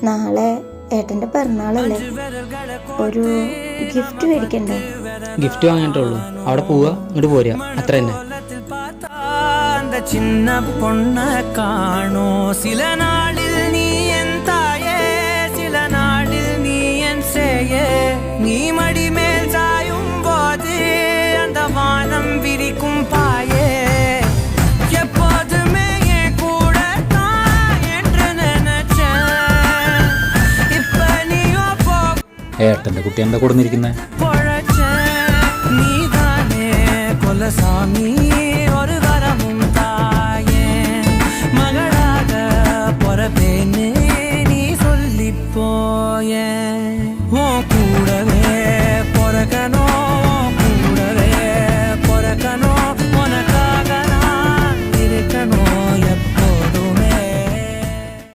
നാളെ ഏട്ടൻ്റെ പിറന്നാളല്ലേ, ഒരു ഗിഫ്റ്റ് മേടിക്കണ്ടേ? ഗിഫ്റ്റ് വാങ്ങിയിട്ടുള്ളൂ, അവിടെ പോവുക, ഇങ്ങോട്ട് പോരുക, അത്ര തന്നെ. சின்ன பொண்ண காணோ சில நாளில் நீ என் தாயே, சில நாளில் நீ என் சேயே. நீ மடி மேல் சாயும் போது அந்த வானம் விரிக்கும் பாயே. எப்போதுமே என் கூட தான் என்று நினைச்சேன். இப்ப நீயோ ഏട്ടൻ്റെ കുട്ടി എന്താ കൊടുന്നിരിക്കുന്നേ? நீதானே கொலசாமி, ஒரு வரமும் தாயே. மகளாக பொறப்பேன்னு நீ சொல்லிப்போயே.